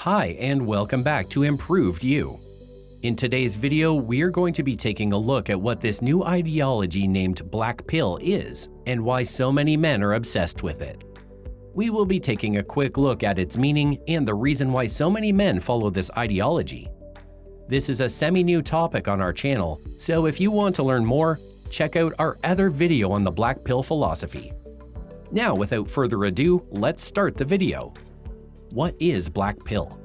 Hi and welcome back to Improved You. In today's video, we're going to be taking a look at what this new ideology named Blackpill is and why so many men are obsessed with it. We will be taking a quick look at its meaning and the reason why so many men follow this ideology. This is a semi-new topic on our channel, so if you want to learn more, check out our other video on the Blackpill philosophy. Now, without further ado, let's start the video. What is black pill?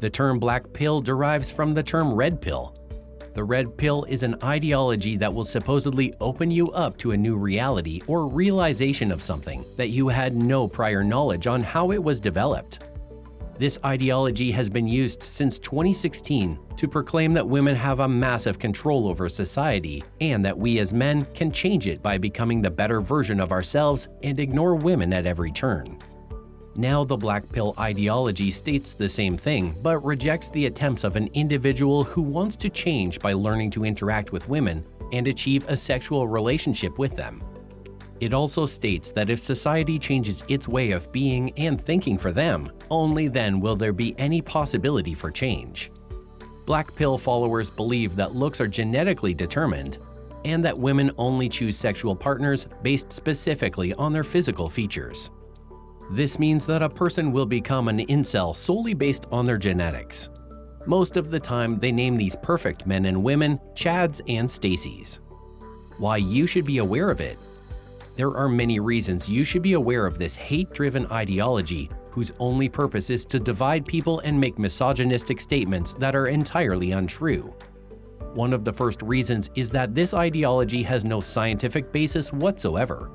The term black pill derives from the term red pill. The red pill is an ideology that will supposedly open you up to a new reality or realization of something that you had no prior knowledge on how it was developed. This ideology has been used since 2016 to proclaim that women have a massive control over society and that we as men can change it by becoming the better version of ourselves and ignore women at every turn. Now, the black pill ideology states the same thing, but rejects the attempts of an individual who wants to change by learning to interact with women and achieve a sexual relationship with them. It also states that if society changes its way of being and thinking for them, only then will there be any possibility for change. Black pill followers believe that looks are genetically determined and that women only choose sexual partners based specifically on their physical features. This means that a person will become an incel solely based on their genetics. Most of the time, they name these perfect men and women Chads and Stacys. Why you should be aware of it? There are many reasons you should be aware of this hate-driven ideology whose only purpose is to divide people and make misogynistic statements that are entirely untrue. One of the first reasons is that this ideology has no scientific basis whatsoever.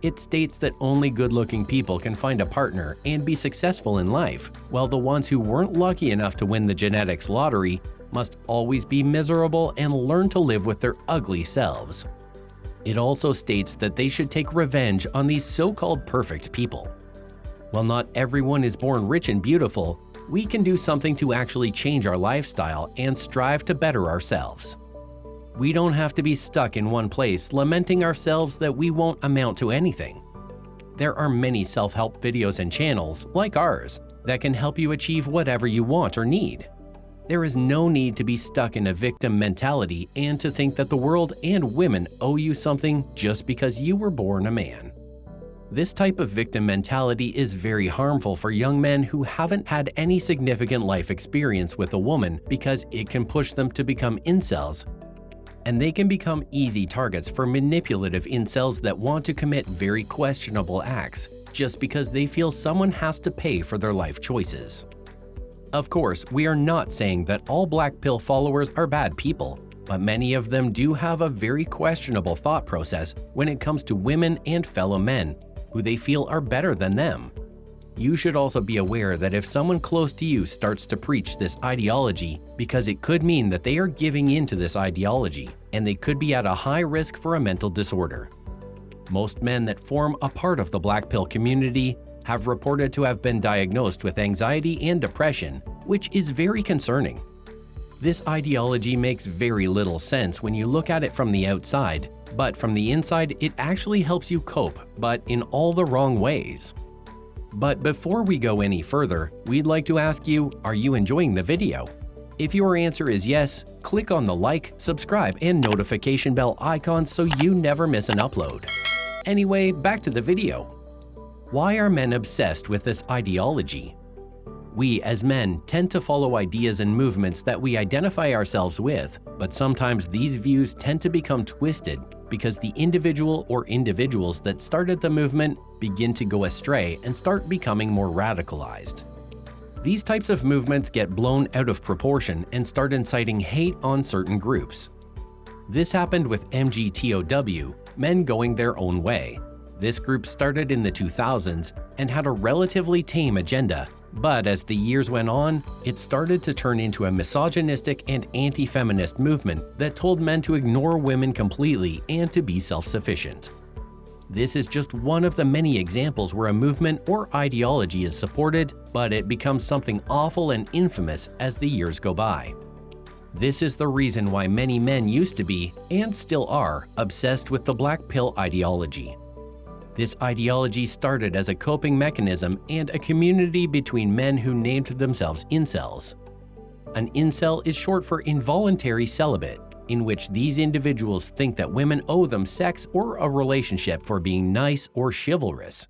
It states that only good-looking people can find a partner and be successful in life, while the ones who weren't lucky enough to win the genetics lottery must always be miserable and learn to live with their ugly selves. It also states that they should take revenge on these so-called perfect people. While not everyone is born rich and beautiful, we can do something to actually change our lifestyle and strive to better ourselves. We don't have to be stuck in one place lamenting ourselves that we won't amount to anything. There are many self-help videos and channels, like ours, that can help you achieve whatever you want or need. There is no need to be stuck in a victim mentality and to think that the world and women owe you something just because you were born a man. This type of victim mentality is very harmful for young men who haven't had any significant life experience with a woman because it can push them to become incels, and they can become easy targets for manipulative incels that want to commit very questionable acts just because they feel someone has to pay for their life choices. Of course, we are not saying that all black pill followers are bad people, but many of them do have a very questionable thought process when it comes to women and fellow men who they feel are better than them. You should also be aware that if someone close to you starts to preach this ideology, because it could mean that they are giving in to this ideology, and they could be at a high risk for a mental disorder. Most men that form a part of the black pill community have reported to have been diagnosed with anxiety and depression, which is very concerning. This ideology makes very little sense when you look at it from the outside, but from the inside it actually helps you cope, but in all the wrong ways. But before we go any further, we'd like to ask you, are you enjoying the video? If your answer is yes, click on the like, subscribe, and notification bell icons so you never miss an upload. Anyway, back to the video. Why are men obsessed with this ideology? We as men tend to follow ideas and movements that we identify ourselves with, but sometimes these views tend to become twisted because the individual or individuals that started the movement begin to go astray and start becoming more radicalized. These types of movements get blown out of proportion and start inciting hate on certain groups. This happened with MGTOW, men going their own way. This group started in the 2000s and had a relatively tame agenda, but as the years went on, it started to turn into a misogynistic and anti-feminist movement that told men to ignore women completely and to be self-sufficient. This is just one of the many examples where a movement or ideology is supported, but it becomes something awful and infamous as the years go by. This is the reason why many men used to be, and still are, obsessed with the black pill ideology. This ideology started as a coping mechanism and a community between men who named themselves incels. An incel is short for involuntary celibate, in which these individuals think that women owe them sex or a relationship for being nice or chivalrous.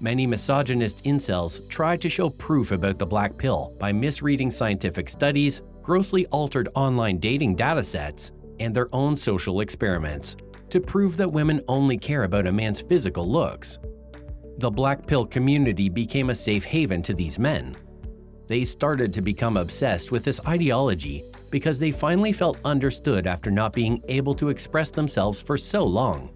Many misogynist incels try to show proof about the black pill by misreading scientific studies, grossly altered online dating datasets, and their own social experiments to prove that women only care about a man's physical looks. The black pill community became a safe haven to these men. They started to become obsessed with this ideology because they finally felt understood after not being able to express themselves for so long.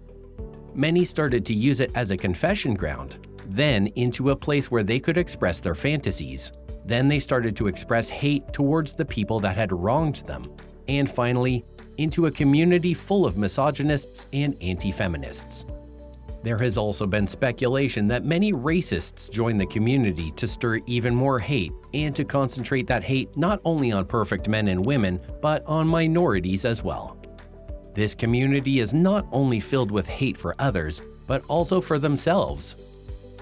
Many started to use it as a confession ground, then into a place where they could express their fantasies. Then they started to express hate towards the people that had wronged them, and finally, into a community full of misogynists and anti-feminists. There has also been speculation that many racists joined the community to stir even more hate and to concentrate that hate not only on perfect men and women, but on minorities as well. This community is not only filled with hate for others, but also for themselves.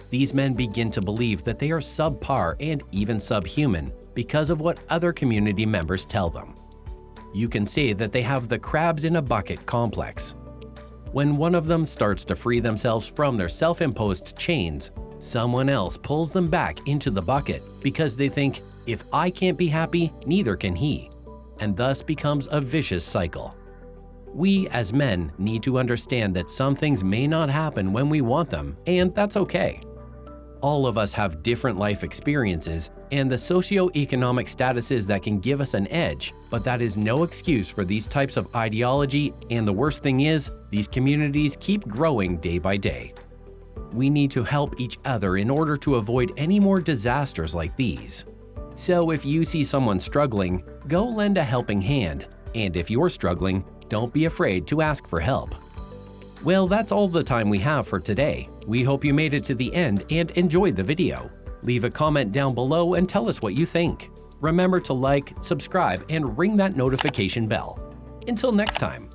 These men begin to believe that they are subpar and even subhuman because of what other community members tell them. You can say that they have the crabs in a bucket complex. When one of them starts to free themselves from their self-imposed chains, someone else pulls them back into the bucket because they think, if I can't be happy, neither can he, and thus becomes a vicious cycle. We as men need to understand that some things may not happen when we want them, and that's okay. All of us have different life experiences and the socio-economic statuses that can give us an edge, but that is no excuse for these types of ideology, and the worst thing is, these communities keep growing day by day. We need to help each other in order to avoid any more disasters like these. So if you see someone struggling, go lend a helping hand, and if you're struggling, don't be afraid to ask for help. Well, that's all the time we have for today. We hope you made it to the end and enjoyed the video. Leave a comment down below and tell us what you think. Remember to like, subscribe, and ring that notification bell. Until next time.